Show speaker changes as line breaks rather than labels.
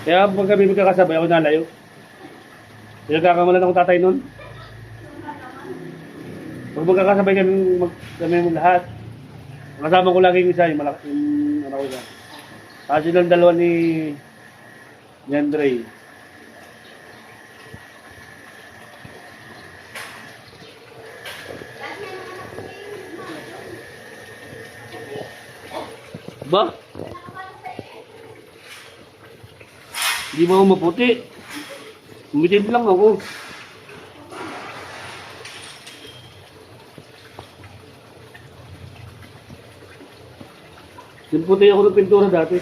Kaya pag kami magkakasabay, ako nalayo. Nagkakamalan akong tatay nun. Pag magkakasabay kami lahat, kasama ko lagi yung isa, yung malaki, yung ano ko isa. Kasi silang dalawa ni Andre. Ba? Hindi ba ako maputi? Umitim lang ako. Yung puti ako ng pintura dati.